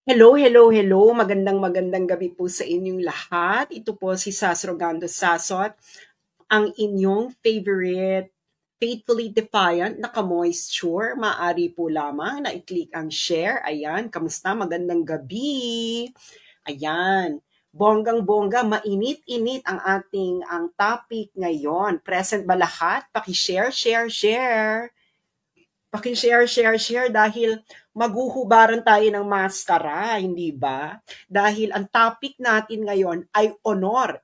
Hello, hello, hello. Magandang gabi po sa inyong lahat. Ito po si Sasrogando Sasot, ang inyong favorite faithfully defiant na ka-moisture. Maaari po lamang na i-click ang share. Ayan, kamusta? Magandang gabi. Ayan. Bonggang-bongga, mainit-init ang topic ngayon. Present ba lahat? Paki-share, share, share. Paki-share dahil maghuhubaran tayo ng maskara, hindi ba? Dahil ang topic natin ngayon ay honor.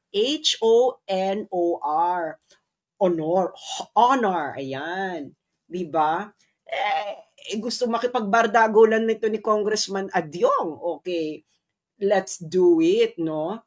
Honor. Honor. Honor. Ayan. Di ba? Gusto makipagbardagulan nito ni Congressman Adyong. Okay, let's do it, no?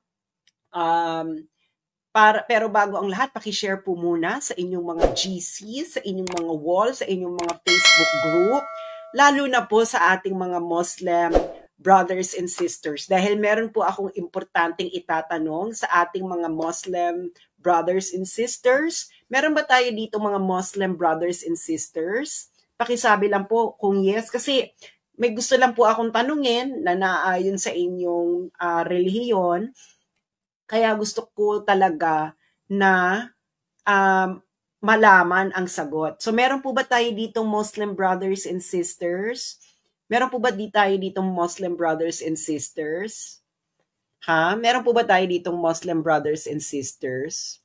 Pero bago ang lahat, paki-share po muna sa inyong mga GC, sa inyong mga wall, sa inyong mga Facebook group, lalo na po sa ating mga Muslim brothers and sisters. Dahil meron po akong importanteng itatanong sa ating mga Muslim brothers and sisters. Meron ba tayo dito mga Muslim brothers and sisters? Pakisabi lang po kung yes, kasi may gusto lang po akong tanungin na naayon sa inyong relihiyon. Kaya gusto ko talaga na malaman ang sagot. So meron po ba tayo ditong Muslim brothers and sisters? Meron po ba tayo ditong Muslim brothers and sisters? Ha? Meron po ba tayo ditong Muslim brothers and sisters?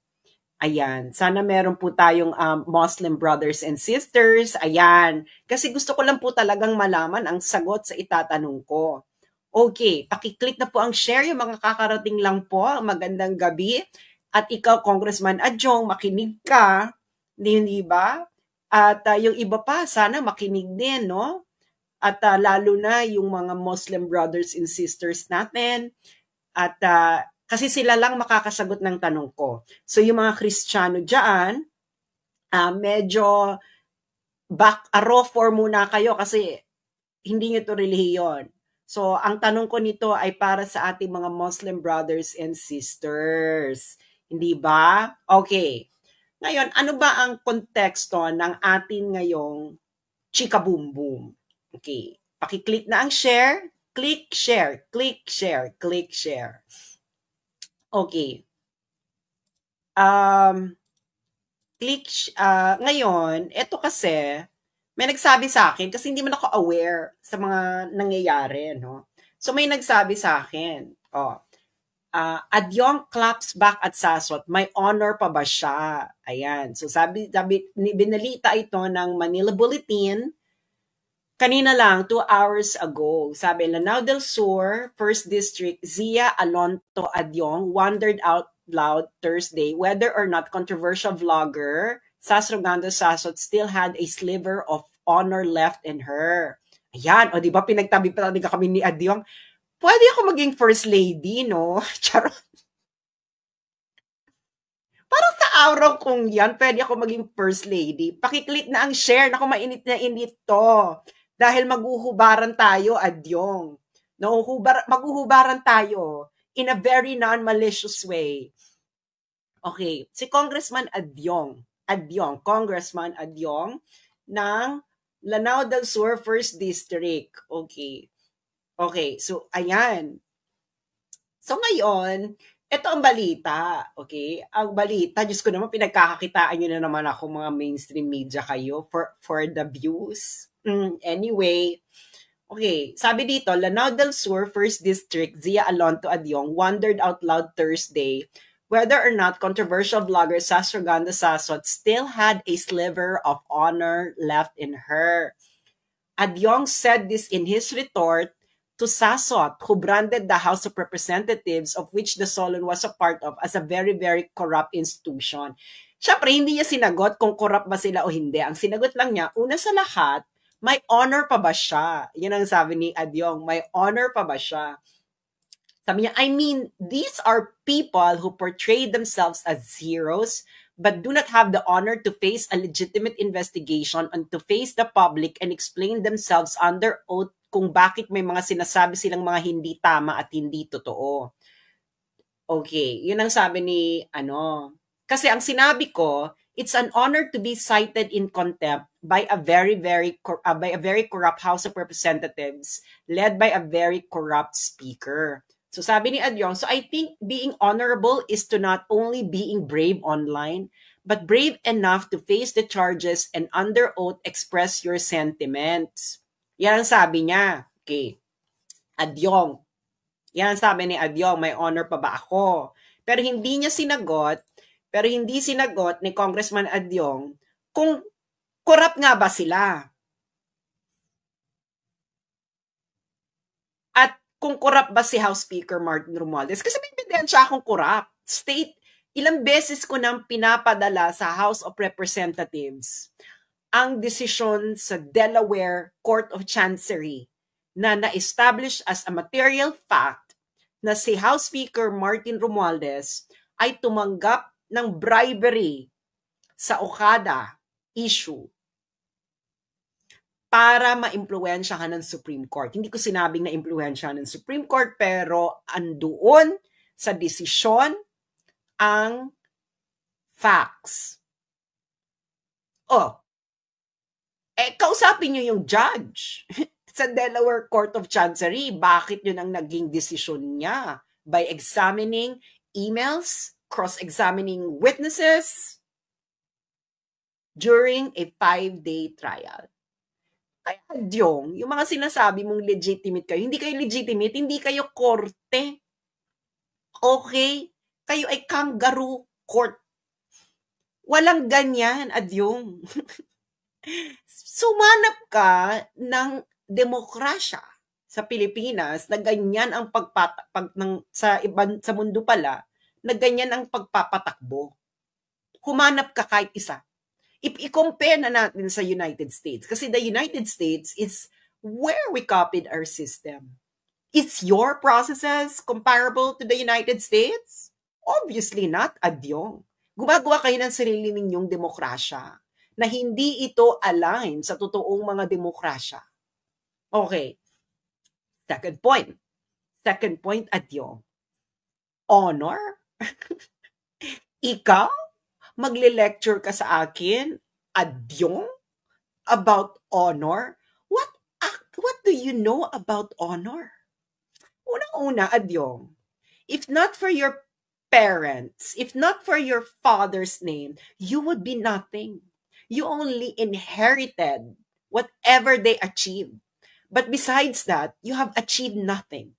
Ayan. Sana meron po tayong Muslim brothers and sisters. Ayan. Kasi gusto ko lang po talagang malaman ang sagot sa itatanong ko. Okay, pakiclick na po ang share, yung mga kakarating lang po. Magandang gabi. At ikaw, Congressman Adjong, makinig ka. Hindi ba? At yung iba pa, sana makinig din, no? At lalo na yung mga Muslim brothers and sisters natin. At kasi sila lang makakasagot ng tanong ko. So yung mga Kristiyano dyan, medyo raw for muna kayo kasi hindi nyo to relihiyon. So, ang tanong ko nito ay para sa ating mga Muslim brothers and sisters. Hindi ba? Okay. Ngayon, ano ba ang konteksto ng atin ngayong chika boom boom? Okay. Pakiclick na ang share. Click share. Click share. Click share. Okay. Ngayon, ito kasi, may nagsabi sa akin, kasi hindi man ako aware sa mga nangyayari, no? So may nagsabi sa akin, Adyong claps back at Sasot, may honor pa ba siya? Ayan. So sabi binalita ito ng Manila Bulletin, kanina lang, 2 hours ago. Sabi, Lanao del Sur, 1st District, Zia Alonto Adyong wondered out loud Thursday whether or not controversial vlogger Sasrogando Sasot still had a sliver of honor left in her. Ayan, o di ba pinagtabi pa talaga kami ni Adyong, pwede ako maging first lady, no? Charot. Parang sa araw kong yan, pwede ako maging first lady. Pakiclick na ang share. Naku, mainit na init to. Dahil maghuhubaran tayo, Adyong. No, maghuhubaran tayo in a very non-malicious way. Okay, si Congressman Congressman Adyong ng Lanao del Sur 1st District. Okay. Okay, so ayan. So ngayon, ito ang balita, okay? Ang balita, Diyos ko naman, pinagkakakitaan nyo na naman ako, mga mainstream media kayo, for the views. Anyway, okay, sabi dito, Lanao del Sur, 1st District, Zia Alonto Adyong wondered out loud Thursday whether or not controversial vlogger Sasrogando Sasot still had a sliver of honor left in her. Adyong said this in his retort to Sasot, who branded the House of Representatives, of which the Solon was a part of, as a very, very corrupt institution. Siyempre, hindi niya sinagot kung corrupt ba sila o hindi. Ang sinagot lang niya, una sa lahat, may honor pa ba siya? Yan ang sabi ni Adyong, may honor pa ba siya? Sabi niya, I mean, these are people who portray themselves as heroes, but do not have the honor to face a legitimate investigation and to face the public and explain themselves under oath kung bakit may mga sinasabi silang mga hindi tama at hindi totoo. Okay, yun ang sabi ni, kasi ang sinabi ko, It's an honor to be cited in contempt by a very corrupt House of Representatives led by a very corrupt speaker. So sabi ni Adyong, so I think being honorable is to not only being brave online, but brave enough to face the charges and under oath express your sentiments. Yan ang sabi niya. Okay. Adyong. Yan ang sabi ni Adyong, may honor pa ba ako? Pero hindi sinagot ni Congressman Adyong kung corrupt nga ba sila. At kung corrupt ba si House Speaker Martin Romualdez. Kasi may ebidensya akong corrupt. Ilang beses ko nang pinapadala sa House of Representatives ang desisyon sa Delaware Court of Chancery na na-establish as a material fact na si House Speaker Martin Romualdez ay tumanggap ng bribery sa Okada issue para ma-impluwensyahan ng Supreme Court. Hindi ko sinabing na-impluwensyahan ng Supreme Court, pero andoon sa desisyon ang facts. Kausapin nyo yung judge sa Delaware Court of Chancery. Bakit yun ang naging desisyon niya? By examining emails, cross-examining witnesses during a 5-day trial. Kaya Adyong, yung mga sinasabi mong legitimate kayo, hindi kayo legitimate, hindi kayo korte. Okay? Kayo ay kangaroo court. Walang ganyan, Adyong. Sumanap ka ng demokrasya sa Pilipinas na ganyan ang sa mundo pala, na ganyan ang pagpapatakbo. Humanap ka kahit isa. I-compare na natin sa United States. Kasi the United States is where we copied our system. Is your processes comparable to the United States? Obviously not, Adyong. Gumagawa kayo ng sarili ninyong demokrasya na hindi ito align sa totoong mga demokrasya. Okay. Second point, Adyong. Honor? Ikaw? Magle-lecture ka sa akin, Adyong, about honor? What do you know about honor? Unang-una, Adyong, if not for your parents, if not for your father's name, you would be nothing. You only inherited whatever they achieved. But besides that, you have achieved nothing.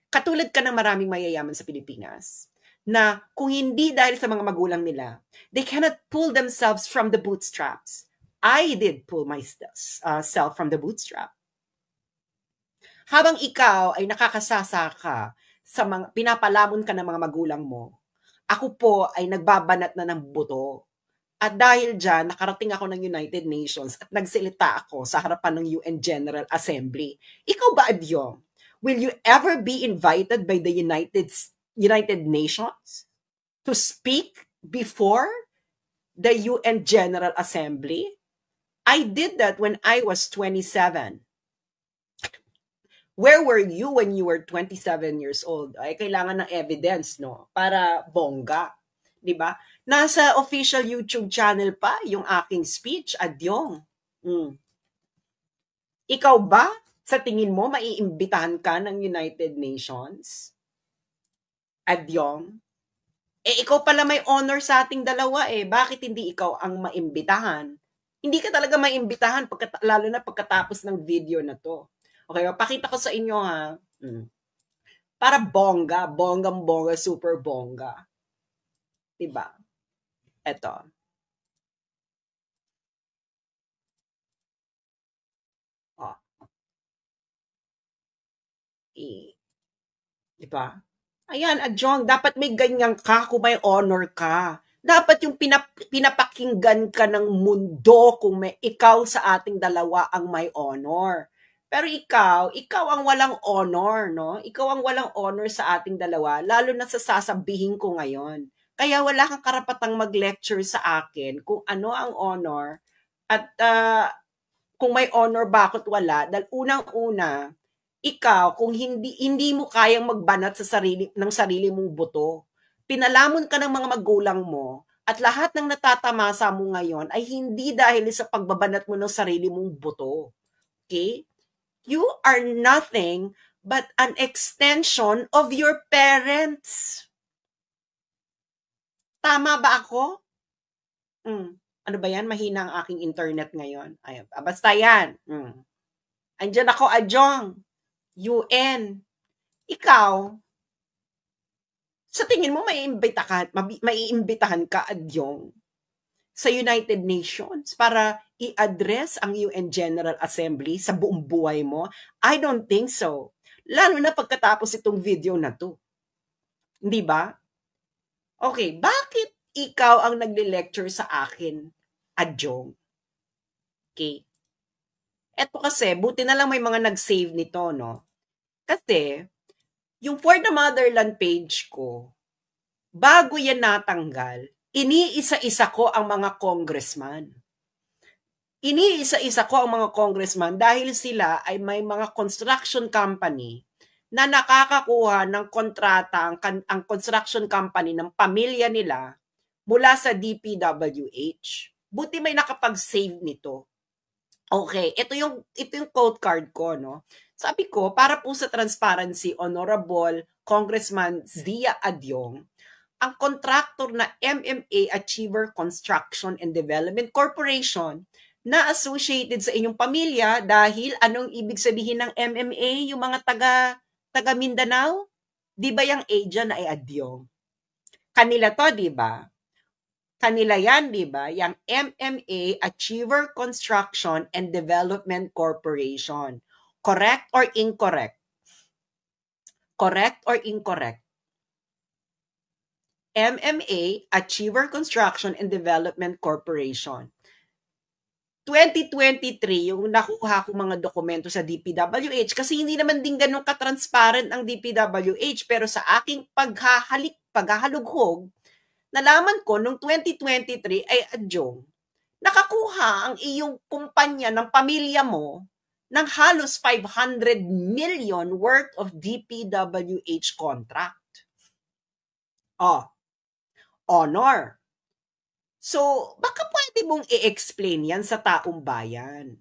Katulad ka ng maraming mayayaman sa Pilipinas na kung hindi dahil sa mga magulang nila, they cannot pull themselves from the bootstraps. I did pull myself from the bootstrap. Habang ikaw ay nakakasasa ka sa mga pinapalamon ka ng mga magulang mo, ako po ay nagbabanat na ng buto. At dahil dyan, nakarating ako ng United Nations at nagsalita ako sa harapan ng UN General Assembly. Ikaw ba, Adyong? Will you ever be invited by the United Nations to speak before the UN General Assembly? I did that when I was 27. Where were you when you were 27 years old? Ay, kailangan ng evidence, no? Para bongga. Diba? Nasa official YouTube channel pa yung aking speech, Adyong. Ikaw ba, sa tingin mo, maiimbitahan ka ng United Nations? Adyong? Ikaw pala may honor sa ating dalawa eh. Bakit hindi ikaw ang maimbitahan? Hindi ka talaga maimbitahan, lalo na pagkatapos ng video na to. Okay, pakita ko sa inyo ha. Para bongga, bonggang-bongga, super bongga. Diba? Eto. Diba? Ayan, Adyong, dapat may ganyan ka kung may honor ka. Dapat yung pinapakinggan ka ng mundo kung may ikaw sa ating dalawa ang may honor. Pero ikaw ang walang honor, no? Ikaw ang walang honor sa ating dalawa, lalo na sa sasabihin ko ngayon. Kaya wala kang karapatang mag-lecture sa akin kung ano ang honor at kung may honor bakit wala. Dahil unang-una, ikaw kung hindi mo kayang magbanat sa sarili mong buto. Pinalamon ka ng mga magulang mo At lahat ng natatamasa mo ngayon ay hindi dahil sa pagbabanat mo ng sarili mong buto. Okay? You are nothing but an extension of your parents. Tama ba ako? Ano ba yan? Mahina ang aking internet ngayon. Ay, basta yan. Andyan ako, Adjong. UN. Ikaw, sa tingin mo maiimbitahan ka, Adjong, sa United Nations para i-address ang UN General Assembly sa buong buhay mo? I don't think so. Lalo na pagkatapos itong video na to. Hindi ba? Okay, bakit ikaw ang nagle-lecture sa akin, Adjong? Okay. Eto kasi, buti na lang may mga nag-save nito, no? Kasi, yung For the Motherland page ko, bago yan natanggal, iniisa-isa ko ang mga congressman. Iniisa-isa ko ang mga congressman dahil sila ay may mga construction company na nakakakuha ng kontrata ang construction company ng pamilya nila mula sa DPWH. Buti may nakapag-save nito. Okay, ito yung quote card ko, no? Sabi ko, para po sa transparency, Honorable Congressman Zia Adyong, ang contractor na MMA Achiever Construction and Development Corporation na associated sa inyong pamilya dahil anong ibig sabihin ng MMA, yung mga taga Mindanao? Di ba yung agent ay Adyong? Kanila to, di ba? Kanila yan, di ba? Yung MMA Achiever Construction and Development Corporation. Correct or incorrect? Correct or incorrect? MMA Achiever Construction and Development Corporation. 2023, yung nakuha ko mga dokumento sa DPWH, kasi hindi naman din ganun ka-transparent ang DPWH, pero sa aking paghahalughog, nalaman ko nung 2023 ay Adjong, nakakuha ang iyong kumpanya ng pamilya mo ng halos 500 million worth of DPWH contract. Honor. So, baka pwede mong i-explain yan sa taong bayan.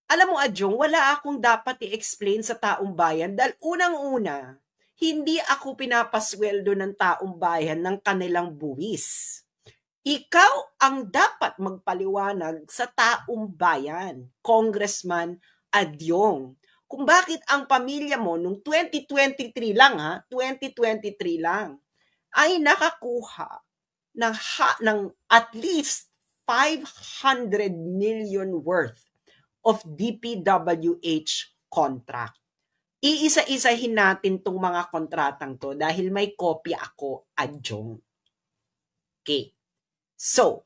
Alam mo, Adjong, wala akong dapat i-explain sa taong bayan dahil unang-una, hindi ako pinapasweldo ng taong bayan ng kanilang buwis. Ikaw ang dapat magpaliwanag sa taong bayan, Congressman Adyong, kung bakit ang pamilya mo nung 2023 lang, 2023 lang, ay nakakuha ng at least 500 million worth of DPWH contract. Iisa-isahin natin tong mga kontratang to dahil may kopya ako, Adjong. Okay. So,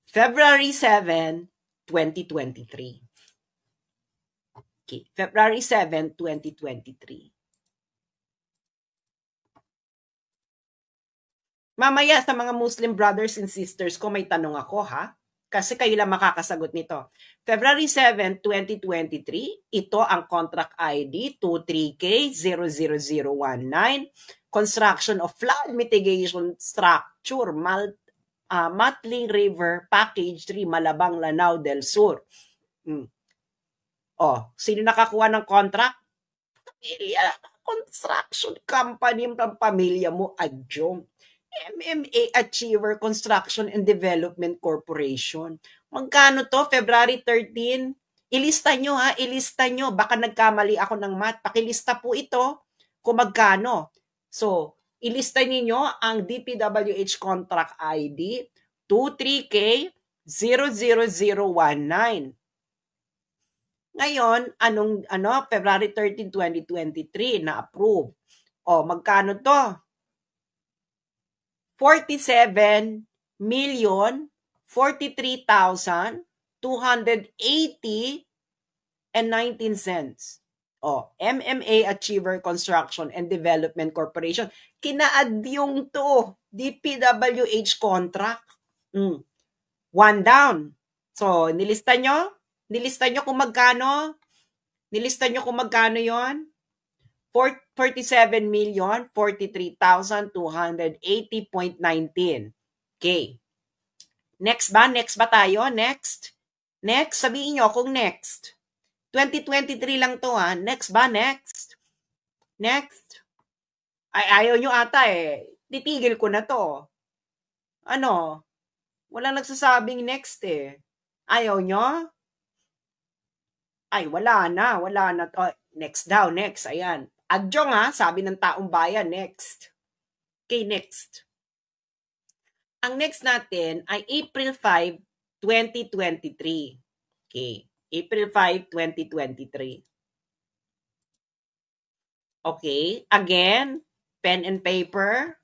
February 7, 2023. Okay, February 7, 2023. Mamaya sa mga Muslim brothers and sisters ko, may tanong ako, kasi kayo lang makakasagot nito. February 7, 2023, ito ang contract ID 23K00019, construction of flood mitigation structure, Matling River, Package 3, Malabang, Lanao del Sur. Sino nakakuha ng contract? Pamilya, construction company ng pamilya mo, Adjong. MMA Achiever Construction and Development Corporation. Magkano to? February 13? Ilista nyo, ilista nyo. Baka nagkamali ako ng math. Pakilista po ito kung magkano. So, ilista ninyo ang DPWH contract ID 23K00019. Ngayon, February 13, 2023 na approve. Magkano to? 47,043,280.19. MMA Achiever Construction and Development Corporation. Kinaadyong to, DPWH contract. One down. So, nilista nyo kung magkano? Nilista nyo kung magkano yon? 47,043,280.19. Okay. Next ba? Next ba tayo? Next? Next? Sabihin nyo kung next. 2023 lang to ha. Next ba? Next? Next? Ay, ayaw nyo ata eh. Titigil ko na to. Ano? Walang nagsasabing next eh. Ayaw nyo? Ay, wala na. Wala na. Oh, next daw. Next. Ayan. Adjong ha. Sabi ng taong bayan. Next. Okay, next. Ang next natin ay April 5, 2023. Okay. April 5, 2023. Okay. Again, pen and paper.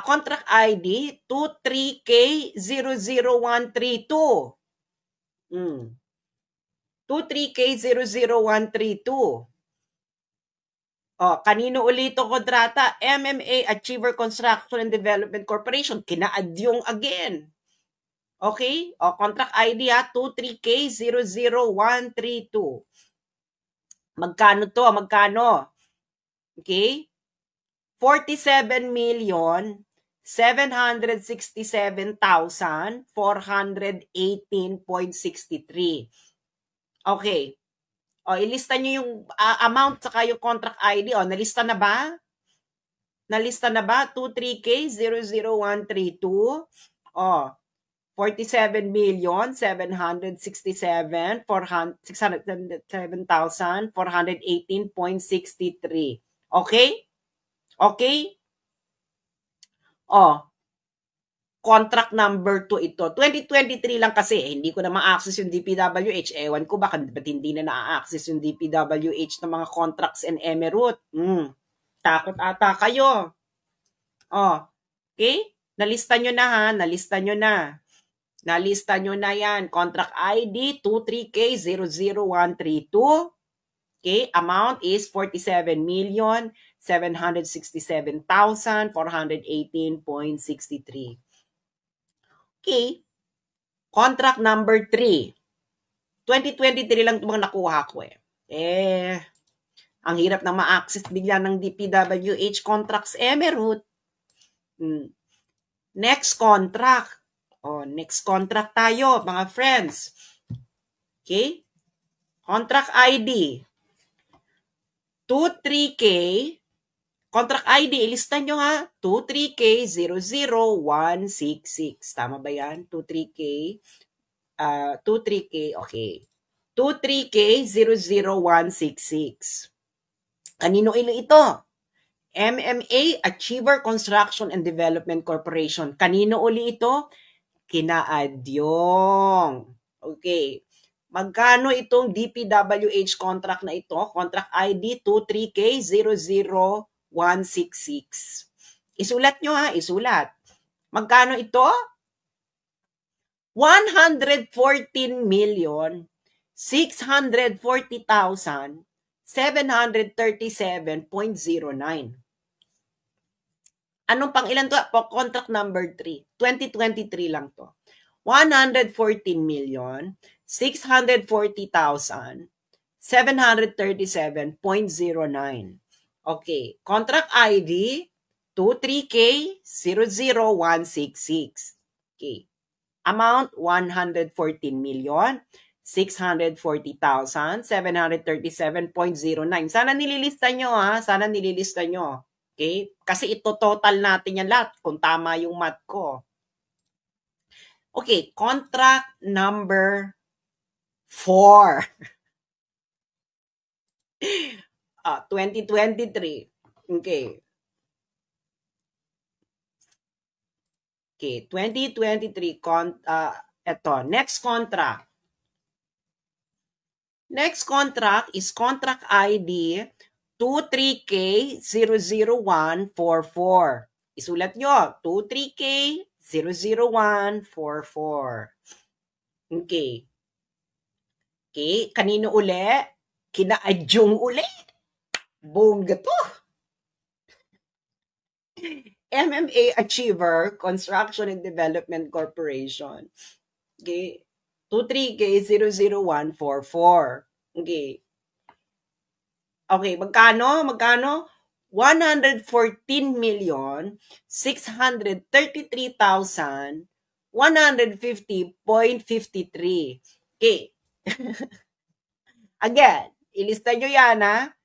Contract ID 23K00132. 23K00132. Kanino ulit itong kontrata? MMA Achiever Construction and Development Corporation. Kinaadyong again. Okay? Contract ID 23K00132. Magkano to? Magkano? Okay? 47,767,418.63. Okay. Ilista nyo yung amount saka yung contract ID. Nalista na ba? Nalista na ba? 23K00132. 47,767,418.63. Okay? Okay? Contract number 2 ito. 2023 lang kasi. Hindi ko na ma-access yung DPWH. Ewan ko ba't hindi na na-access yung DPWH ng mga contracts and emerald. Takot ata kayo. Okay? Nalista nyo na ha. Nalista nyo na. Nalista nyo na yan. Contract ID 23K00132. Okay? Amount is 47,767,418.63. Okay. Contract number 3. 2023 lang itong mga nakuha ko eh. Ang hirap na ma-access bigla ng DPWH contracts emerald. Next contract. Next contract tayo, mga friends. Okay? Contract ID. 23K. Contract ID, ilista nyo ha. 23K00166. Tama ba yan? 23K. 23K, okay. 23K00166. Kanino ito? MMA Achiever Construction and Development Corporation. Kanino uli ito? Kinaadyong. Okay. Magkano itong DPWH contract na ito? Contract ID 23K00166. Isulat nyo ha, isulat. Magkano ito? 114,640,737.09. Anong pang ilan to? Contract number 3. 2023 lang to. 114,640,737.09. Okay. Contract ID 23K00166. Okay. Amount 114,640,737.09. Sana nililista nyo ha. Sana nililista nyo. Okay? Kasi ito total natin yan lahat kung tama yung math ko. Okay, contract number 4. 2023. Okay. Okay, 2023 ito, next contract. Next contract is contract ID 23K00144. Isulat nyo, 23K00144. Okay. Okay, kanino uli? Kinaadyong uli. Bongga to. MMA Achiever Construction and Development Corporation. Okay. 23K00144. Okay. Okay, magkano? Magkano? 114,633,150.53. Okay. Again, ilista nyo yan ha.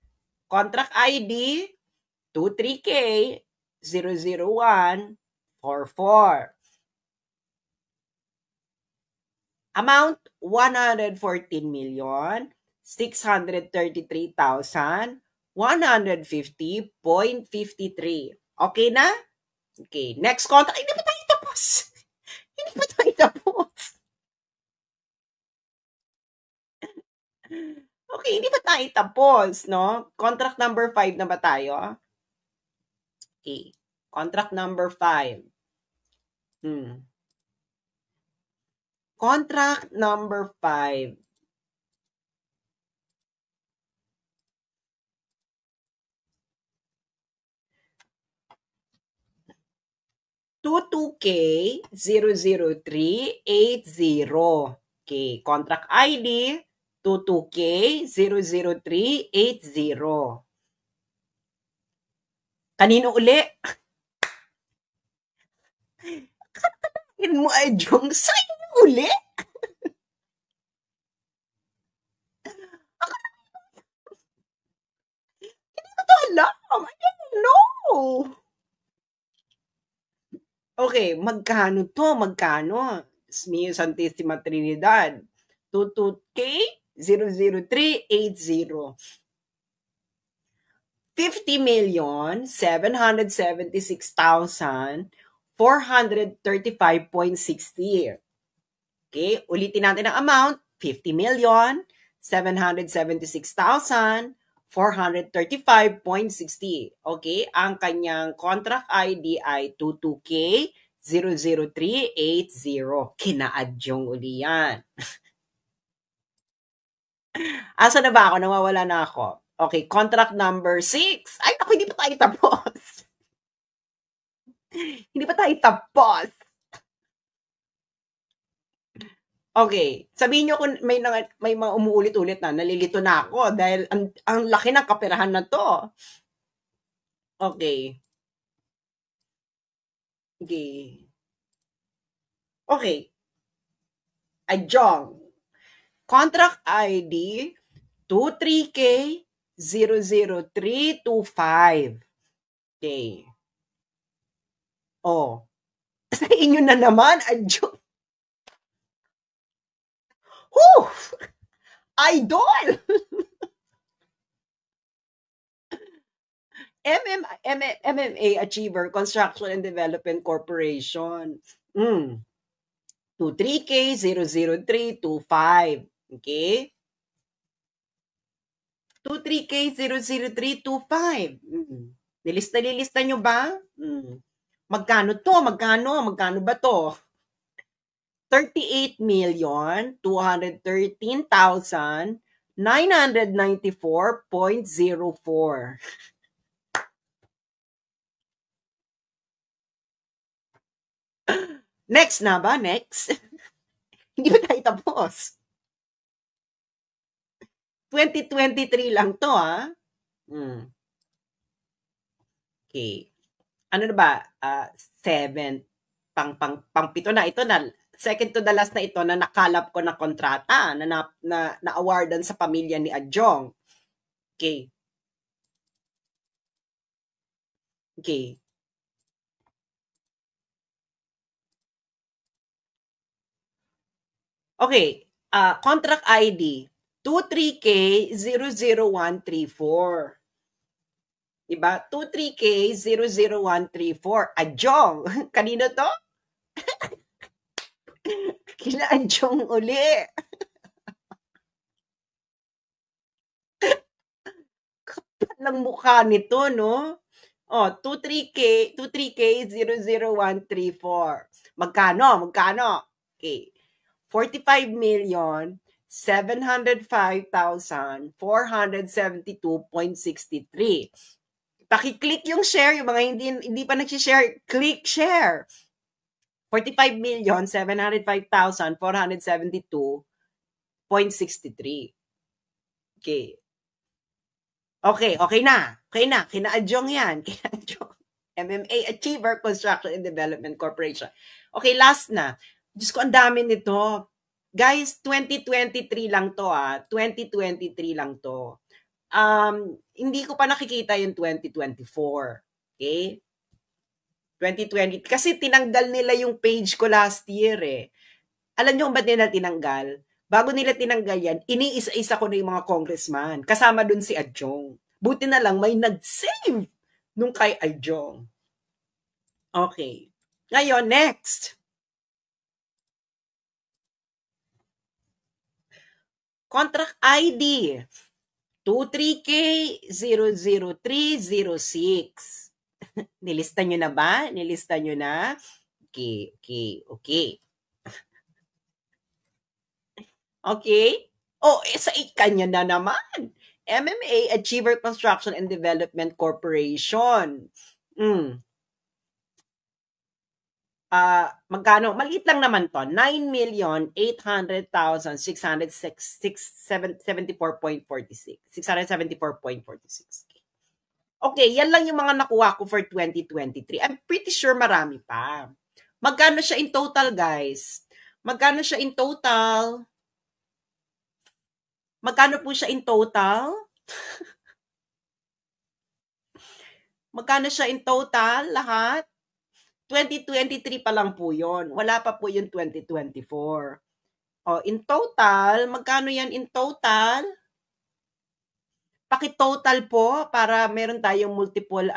Contract ID 23K00144. Amount 114,633,150.53. Okay na? Okay, next contract. Hindi pa tayo tapos. Hindi pa tayo tapos. Okay, hindi pa tayo tapos, no? Contract number 5 na ba tayo? Okay. Contract number 5. Contract number 5. K 00380. Okay, contract ID 22K 00380. Kanino uli? Katanungin mo ay Jong, sa'yo uli? Hindi ko to alam. I don't know. Okay, magkano to? Magkano? Mio Santissima Trinidad. 22K 00380. 50,776,435.60. Okay, ulitin natin ang amount. 50,776,435.60. Okay, ang kanyang contract ID ay 22K 00380. Kinaadyong uli yan. Asa na ba ako? Nawawala na ako. Okay, contract number 6. Ay, ako, hindi pa tayo tapos. Hindi pa tayo tapos. Okay, sabihin nyo kung may mga umuulit-ulit na, nalilito na ako dahil ang laki ng kaperahan na to. Okay. Okay. Okay. Adjong. Contract ID 23K00325. Okay. Oh. Sa inyo na naman, adjong. Whew! Idol! MMA Achiever Construction and Development Corporation. 23K00325. Okay? 23K00325. Nilista nyo ba? Magkano to? Magkano ba to? 38,213,994.04. Next na ba? Next? Hindi ba tayo tapos? 2023 lang to, ha? Okay. Ano na ba? 7. Pang-pito na. Ito na. Second to the last na ito na nakalap ko na kontrata na awardan sa pamilya ni Adjong. Okay. Okay. Okay. Contract ID 23K00134. Diba? 23K00134. Adjong. Kanino to? Kila Adjong uli. Kapal ng mukha nito, no? 23K00134. Magkano? Okay. 45,705,472.63. Paki-click yung share, yung mga hindi pa nag-share, click share. 45,705,472.63. Okay. Okay na. Kina Adjong yan. Kina Adjong. MMA Achiever Construction and Development Corporation. Okay, last na. Diyos ko, ang dami nito. Guys, 2023 lang to 2023 lang to. Hindi ko pa nakikita yung 2024. Okay? 2020. Kasi tinanggal nila yung page ko last year eh. Alam nyo kung ba't nila tinanggal? Bago nila tinanggal yan, iniisa-isa ko na yung mga congressman. Kasama dun si Adjong. Buti na lang may nag-save nung kay Adjong. Okay. Ngayon, next. Contract ID 23K00306. Nilista nyo na ba? Nilista nyo na? Okay. Okay? Sa kanya na naman. MMA Achiever Construction and Development Corporation. Magkano? Maliit lang naman to. 9,800,674.46. 674.46. Okay, yan lang yung mga nakuha ko for 2023. I'm pretty sure marami pa. Magkano siya in total, guys? Magkano siya in total? Magkano po siya in total? Magkano siya in total, lahat? 2023 pa lang po yun. Wala pa po yung 2024. In total, magkano yan in total? Paki-total po para meron tayong multiple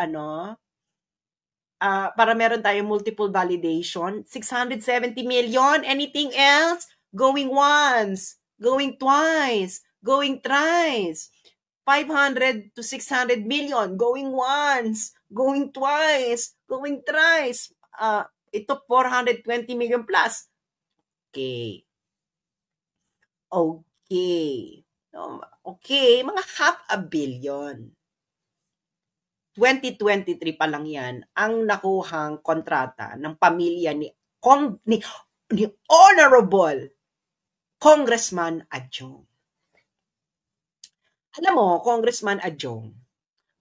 para meron tayong multiple validation. 670 million. Anything else? Going once, going twice, going thrice. 500 to 600 million. Going once, going twice, going thrice. Ito 420 million plus. Okay. Okay, mga half a billion. 2023 pa lang yan ang nakuhang kontrata ng pamilya ni Honorable Congressman Adjong. Alam mo, Congressman Adjong,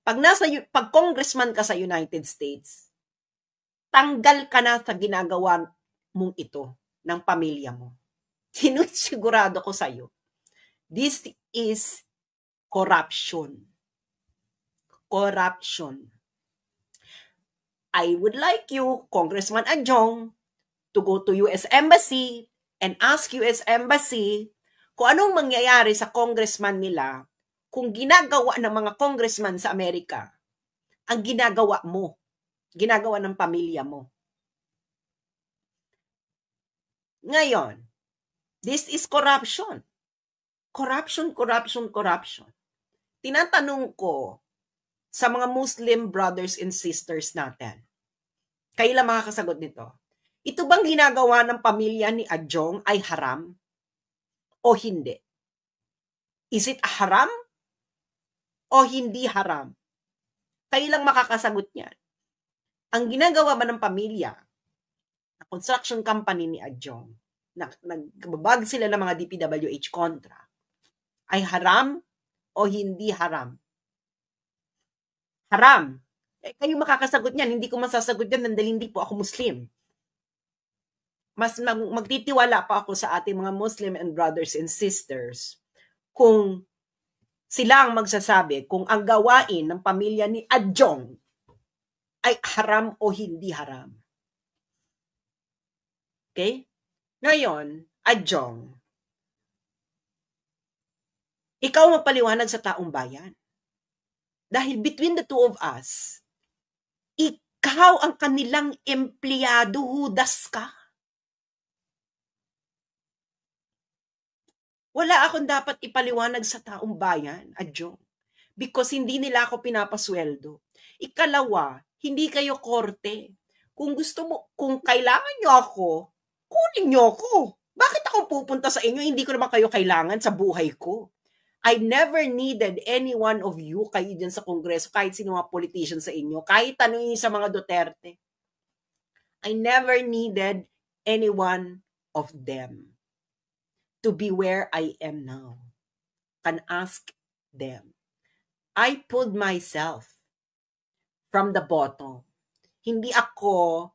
pag congressman ka sa United States, tanggal ka na sa ginagawa mong ito ng pamilya mo. Sinusigurado ko sa iyo. This is corruption. I would like you, Congressman Adjong, to go to US Embassy and ask US Embassy kung anong mangyayari sa congressman nila kung ginagawa ng mga congressman sa Amerika ang ginagawa mo, ginagawa ng pamilya mo. Ngayon, this is corruption. Corruption. Tinatanong ko sa mga Muslim brothers and sisters natin, kayo lang makakasagot nito. Ito bang ginagawa ng pamilya ni Adjong ay haram o hindi? Is it haram o hindi haram? Kayo lang makakasagot niyan. Ang ginagawa ba ng pamilya, na construction company ni Adjong, nagbabag sila ng mga DPWH contract, ay haram o hindi haram? Haram. Kayo makakasagot niyan. Hindi ko masasagot yan dahil hindi po ako Muslim. Mas magtitiwala pa ako sa ating mga Muslim and brothers and sisters kung sila ang magsasabi kung ang gawain ng pamilya ni Adjong ay haram o hindi haram. Okay? Ngayon, Adjong, ikaw magpaliwanag sa taong bayan. Dahil between the two of us, ikaw ang kanilang empleyado, hudas ka. Wala akong dapat ipaliwanag sa taong bayan, Adjong, because hindi nila ako pinapasweldo. Ikalawa, hindi kayo korte. Kung gusto mo, kung kailangan nyo ako, kunin nyo ako. Bakit ako pupunta sa inyo? Hindi ko naman kayo kailangan sa buhay ko. I never needed any one of you, kayo dyan sa Kongreso, kahit sino mga politician sa inyo, kahit tanongin sa mga Duterte. I never needed any one of them to be where I am now. Can ask them. I pulled myself from the bottom. Hindi ako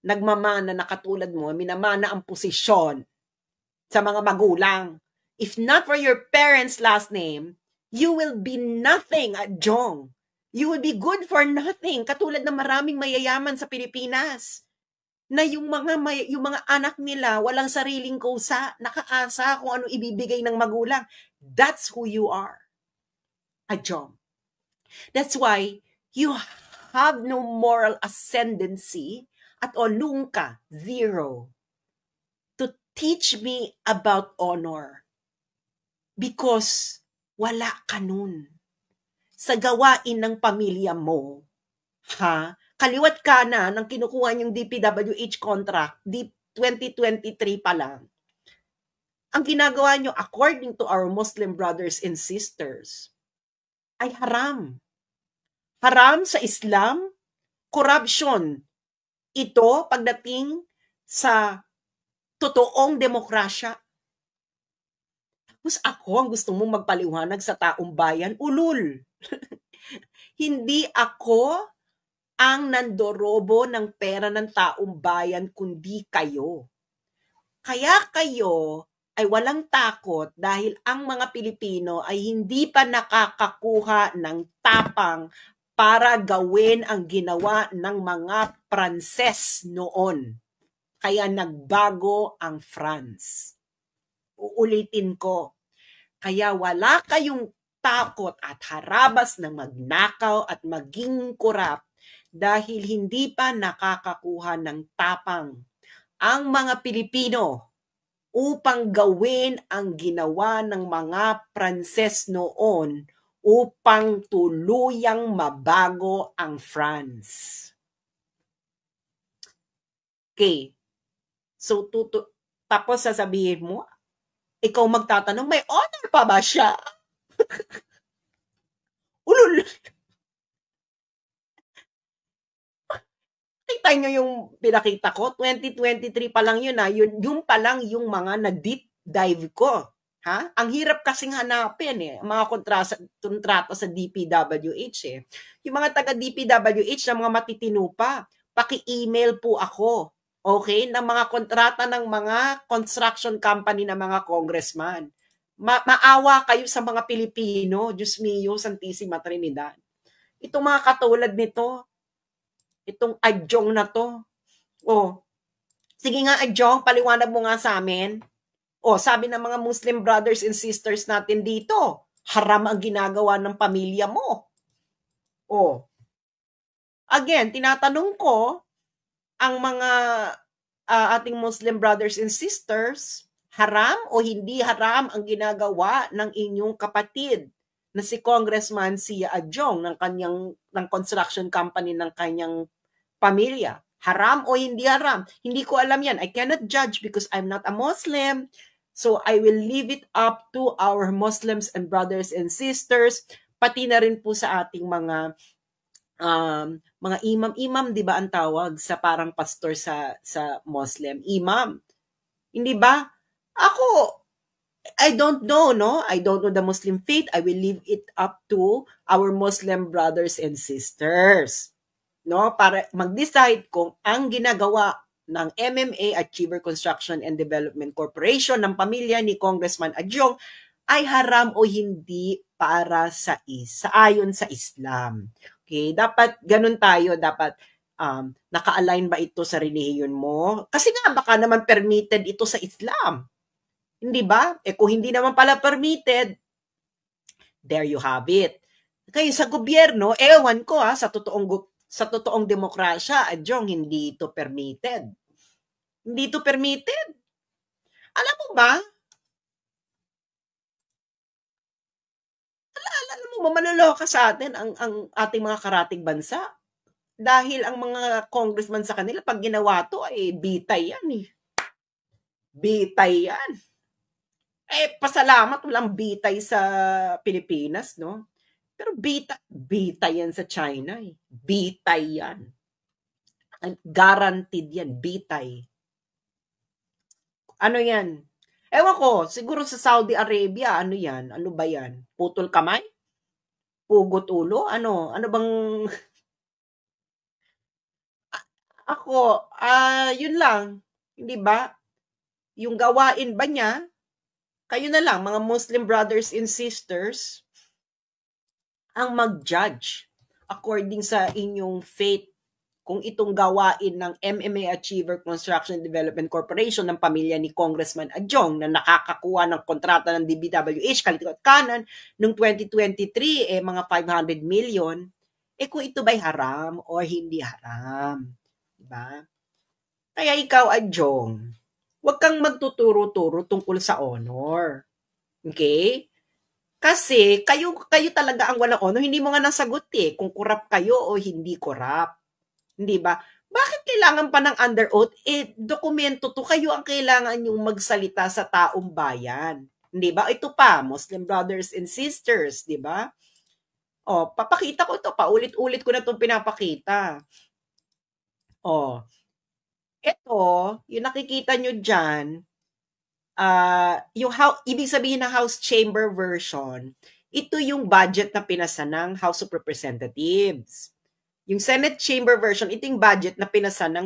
nagmamana na katulad mo, minamana ang posisyon sa mga magulang. If not for your parents' last name, you will be nothing at Jong. You will be good for nothing. Katulad ng maraming mayayaman sa Pilipinas na yung mga anak nila walang sariling kusa, nakaasa kung ano ibibigay ng magulang. That's who you are, at Jong. That's why you have no moral ascendancy at olung ka, zero, to teach me about honor. Because wala ka nun. Sa gawain ng pamilya mo, kaliwat ka na nang kinukuha yung DPWH contract, 2023 pa lang. Ang ginagawa nyo, according to our Muslim brothers and sisters, ay haram. Haram sa Islam, corruption. Ito pagdating sa totoong demokrasya. Tapos ako ang gusto mong magpaliwanag sa taong bayan, ulul. Hindi ako ang nandorobo ng pera ng taong bayan, kundi kayo. Kaya kayo ay walang takot dahil ang mga Pilipino ay hindi pa nakakakuha ng tapang para gawin ang ginawa ng mga Pranses noon. Kaya nagbago ang France. Uulitin ko. Kaya wala kayong takot at harabas ng magnakaw at maging korap dahil hindi pa nakakakuha ng tapang ang mga Pilipino upang gawin ang ginawa ng mga Pranses noon upang tuluyang mabago ang France. Okay. So, tapos sasabihin mo, ikaw magtatanong, may honor pa ba siya? Ulul. Kita nyo yung pinakita ko, 2023 pa lang yun yung pa lang yung mga na-deep dive ko. Ang hirap kasing hanapin mga kontrata sa DPWH Yung mga taga DPWH na mga matitino pa, paki-email po ako. Okay? Ng mga kontrata ng mga construction company ng mga congressman. Maawa kayo sa mga Pilipino, Diyos mio, Santissima Trinidad. Itong mga katulad nito, itong Adjong na to. Sige nga Adjong, paliwanag mo nga sa amin. Sabi ng mga Muslim brothers and sisters natin dito, haram ang ginagawa ng pamilya mo. Again, tinatanong ko, ang mga ating Muslim brothers and sisters, haram o hindi haram ang ginagawa ng inyong kapatid na si Congressman Sia Adjong ng construction company ng kanyang pamilya? Haram o hindi haram? Hindi ko alam yan. I cannot judge because I'm not a Muslim. So I will leave it up to our Muslims and brothers and sisters, pati na rin po sa ating mga imam, 'di ba ang tawag sa parang pastor sa Muslim, imam. Hindi ba? Ako, I don't know, no? I don't know the Muslim faith. I will leave it up to our Muslim brothers and sisters. No? Para mag-decide kung ang ginagawa ng MMA, Achiever Construction and Development Corporation, ng pamilya ni Congressman Adjong, ay haram o hindi para sa ayon sa Islam. Okay, dapat ganun tayo, dapat naka-align ba ito sa relihiyon mo? Kasi nga baka naman permitted ito sa Islam. Hindi ba? Kung hindi naman pala permitted, there you have it. Kaya sa gobyerno, ewan ko sa totoong demokrasya, Adjong, hindi ito permitted. Hindi ito permitted. Alam mo ba? Manloloko sa atin ang ating mga karatig bansa. Dahil ang mga congressman sa kanila, pag ginawa to, bitay yan Bitay yan. Pasalamat walang bitay sa Pilipinas, no? Pero bitay yan sa China Bitay yan. Guaranteed yan, bitay. Ano yan? Ewan ko, siguro sa Saudi Arabia, ano yan? Ano ba yan? Putol kamay? Pugot ulo? Ano? Ano bang... Ako, yun lang. Hindi ba? Yung gawain ba niya, kayo na lang, mga Muslim brothers and sisters, ang mag-judge according sa inyong faith kung itong gawain ng MMA Achiever Construction Development Corporation ng pamilya ni Congressman Adjong na nakakakuha ng kontrata ng DPWH, Calicut Kanan, noong 2023, mga 500 million, kung ito ba'y haram o hindi haram? Diba? Kaya ikaw, Adjong, huwag kang magtuturo-turo tungkol sa honor. Okay? Kasi kayo talaga ang walang honor. Hindi mo nga nasagot kung corrupt kayo o hindi corrupt. Hindi ba? Bakit kailangan pa ng under oath? Dokumento to. Kayo ang kailangan yung magsalita sa taong bayan. Hindi ba? Ito pa, Muslim brothers and sisters, di ba? Papakita ko ito. Paulit-ulit ko na itong pinapakita. Ito, yung nakikita nyo dyan, ibig sabihin ng House Chamber version, ito yung budget na pinasa ng House of Representatives. Yung Senate Chamber version, ito yung budget na pinasa ng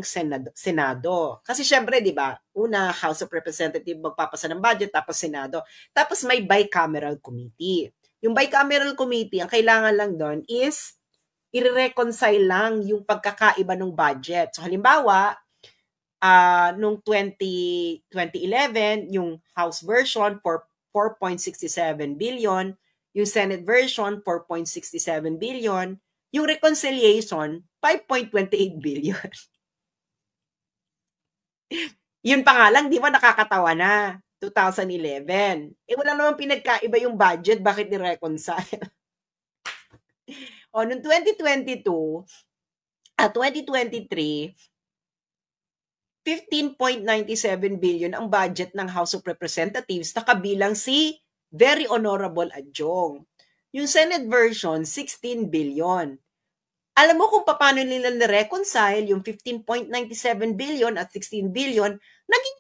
Senado. Kasi syempre, di ba, una, House of Representatives magpapasa ng budget, tapos Senado. Tapos may bicameral committee. Yung bicameral committee, ang kailangan lang doon is i-reconcile lang yung pagkakaiba ng budget. So halimbawa, nung 2011, yung House version for 4.67 billion, yung Senate version 4.67 billion, yung reconciliation 5.28 billion. Yun pa nga lang, di ba nakakatawa na? 2011. Wala naman pinagkaiba yung budget, bakit ni-reconcile? Noong 2022, 2023, 15.97 billion ang budget ng House of Representatives na kabilang si Very Honorable Adjong. Yung Senate version, 16 billion. Alam mo kung paano nila na-reconcile yung 15.97 billion at 16 billion, naging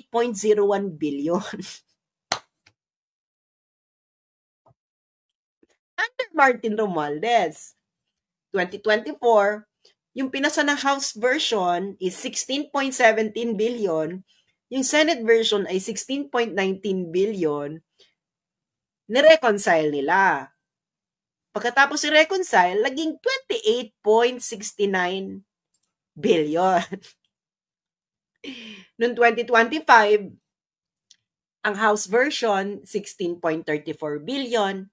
28.01 billion. Under Martin Romualdez. 2024, yung pinasa ng House version is 16.17 billion, yung Senate version ay 16.19 billion, ni-reconcile nila. Pagkatapos i-reconcile, naging 28.69 billion. Noong 2025, ang House version, 16.34 billion,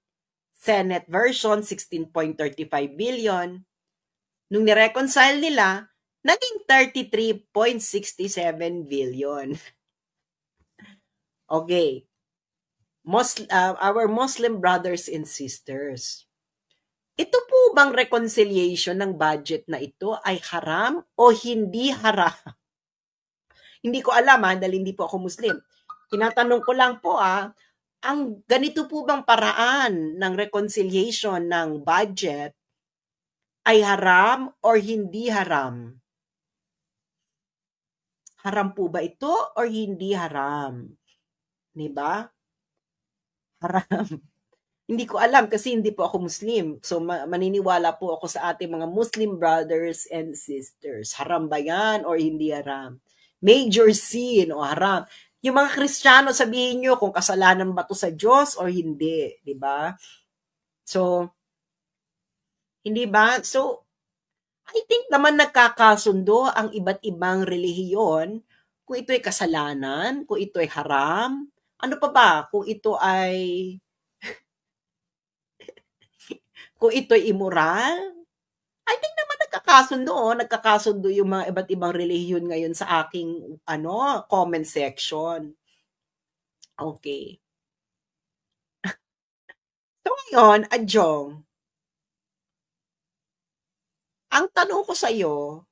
Senate version, 16.35 billion. Nung ni-reconcile nila, naging 33.67 billion. Okay. Our Muslim brothers and sisters, ito po bang reconciliation ng budget na ito ay haram o hindi haram? Hindi ko alam dahil hindi po ako Muslim. Tinatanong ko lang po ang ganito po bang paraan ng reconciliation ng budget ay haram or hindi haram? Haram po ba ito or hindi haram? Diba? Haram. Hindi ko alam kasi hindi po ako Muslim. So maniniwala po ako sa ating mga Muslim brothers and sisters. Haram ba yan or hindi haram? Major sin o haram. Yung mga Kristiyano, sabihin nyo kung kasalanan ba to sa Diyos or hindi. Diba? So, hindi ba? So, I think naman nagkakasundo ang iba't ibang relihiyon kung ito ay kasalanan, kung ito ay haram, ano pa ba kung ito ay kung ito'y immoral. I think naman nagkakasundo yung mga iba't ibang relihiyon ngayon sa aking comment section. Okay. So ngayon, Adjong, ang tanong ko sa iyo,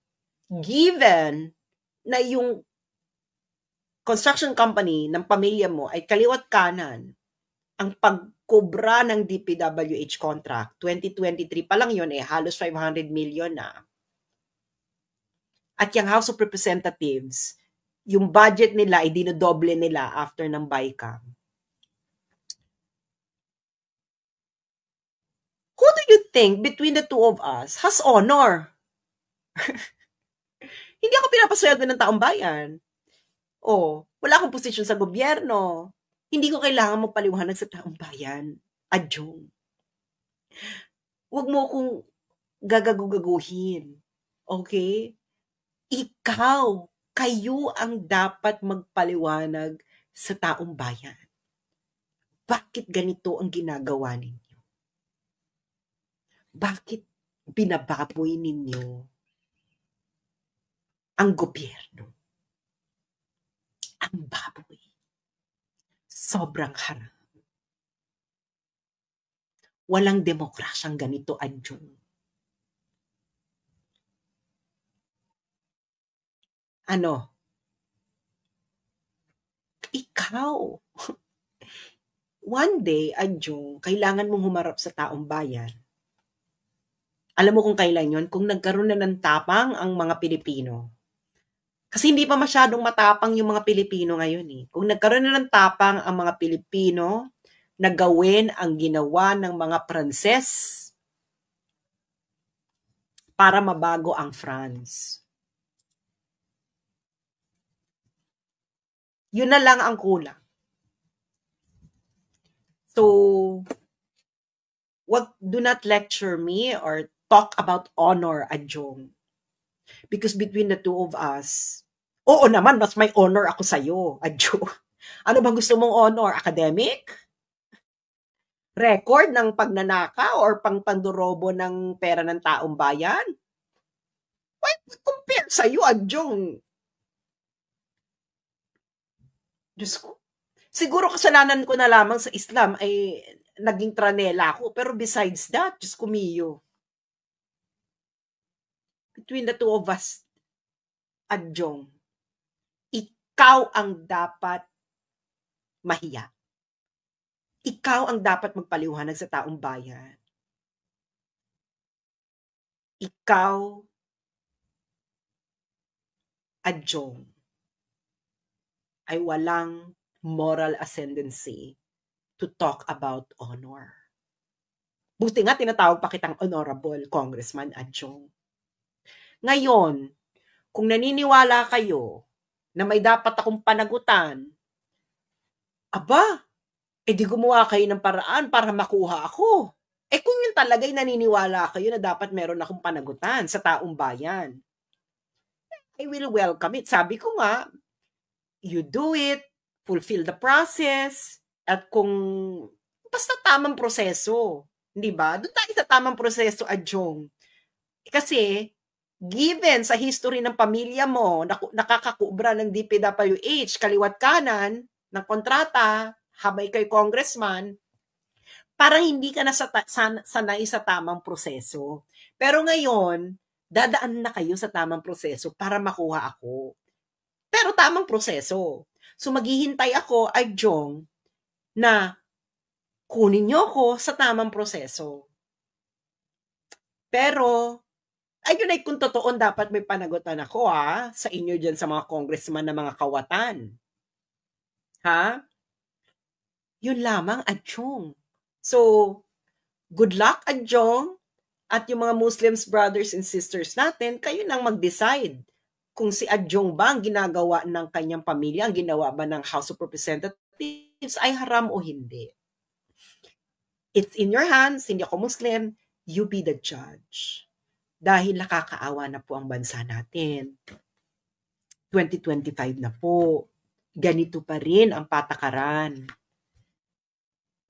given na yung construction company ng pamilya mo ay kaliwat kanan, ang pagkobra ng DPWH contract, 2023 pa lang yun halos 500 million na. At yung House of Representatives, yung budget nila ay dinodoble nila after ng BICAM. Who you think between the two of us has honor? Hindi ako pinapasweldo ng taong bayan. Wala akong posisyon sa gobyerno. Hindi ko kailangan magpaliwanag sa taong bayan. Adjong. Huwag mo akong gagagugaguhin. Okay? Ikaw, kayo ang dapat magpaliwanag sa taong bayan. Bakit ganito ang ginagawa ninyo? Bakit binababoy ninyo ang gobyerno? Ang baboy. Sobrang haram. Walang demokrasyang ganito, Adjong. Ano? Ikaw. One day, Adjong, kailangan mong humarap sa taong bayan. Alam mo kung kailan yun? Kung nagkaroon na ng tapang ang mga Pilipino. Kasi hindi pa masyadong matapang yung mga Pilipino ngayon eh. Kung nagkaroon na ng tapang ang mga Pilipino na gawin ang ginawa ng mga Pranses para mabago ang France. Yun na lang ang kulang. So, do not lecture me or talk about honor, Adjong. Because between the two of us, oo naman, mas may honor ako sa'yo, Adjong. Ano bang gusto mong honor? Academic? Record ng pagnanaka or pandorobo ng pera ng taong bayan? Why compare sa'yo, Adjong? Diyos ko. Siguro kasalanan ko na lamang sa Islam ay naging tranela ako. Pero besides that, Diyos ko miyo. Between the two of us, Adjong, ikaw ang dapat mahiya. Ikaw ang dapat magpaliwanag sa taong bayan. Ikaw, Adjong, ay walang moral ascendancy to talk about honor. Buti nga tinatawag pa kitang honorable Congressman Adjong. Ngayon, kung naniniwala kayo na may dapat akong panagutan, aba, edi gumawa kayo ng paraan para makuha ako. Kung yun talaga'y naniniwala kayo na dapat meron akong panagutan sa taong bayan, I will welcome it. Sabi ko nga, you do it, fulfill the process, at kung basta tamang proseso, di ba? Doon tayo sa tamang proseso, Adjong. Kasi, given sa history ng pamilya mo, nakakakubra ng DPWH, kaliwat kanan, ng kontrata, habay kay congressman, parang hindi ka na sanay sa tamang proseso. Pero ngayon, dadaan na kayo sa tamang proseso para makuha ako. Pero tamang proseso. So maghihintay ako, Adjong, na kunin niyo ako sa tamang proseso. Pero, ayun ay kung totoo, dapat may panagutan ako sa inyo dyan sa mga congressman na mga kawatan. Ha? Yun lamang, Adjong. So, good luck, Adjong, at yung mga Muslims brothers and sisters natin, kayo nang mag-decide kung si Adjong ba ang ginagawa ng kanyang pamilya, ang ginawa ba ng House of Representatives ay haram o hindi. It's in your hands, hindi ako Muslim, you be the judge. Dahil nakakaawa na po ang bansa natin. 2025 na po. Ganito pa rin ang patakaran.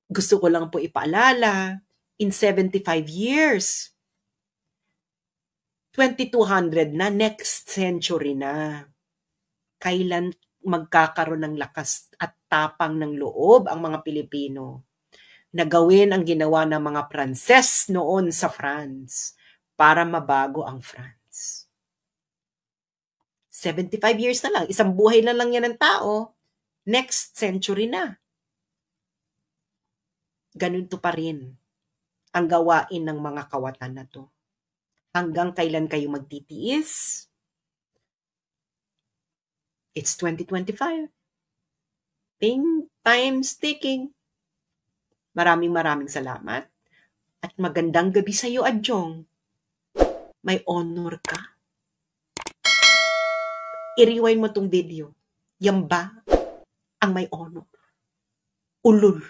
Gusto ko lang po ipaalala, in 75 years, 2200 na, next century na. Kailan magkakaroon ng lakas at tapang ng loob ang mga Pilipino na gawin ang ginawa ng mga Pranses noon sa France para mabago ang France? 75 years na lang, isang buhay na lang yan ng tao, next century na. Ganito pa rin ang gawain ng mga kawatan na to. Hanggang kailan kayo magtitiis? It's 2025. Time's ticking. Maraming salamat. At magandang gabi sa'yo, Adjong. May honor ka? I-rewind mo tong video. Yan ba ang may honor? Ulol.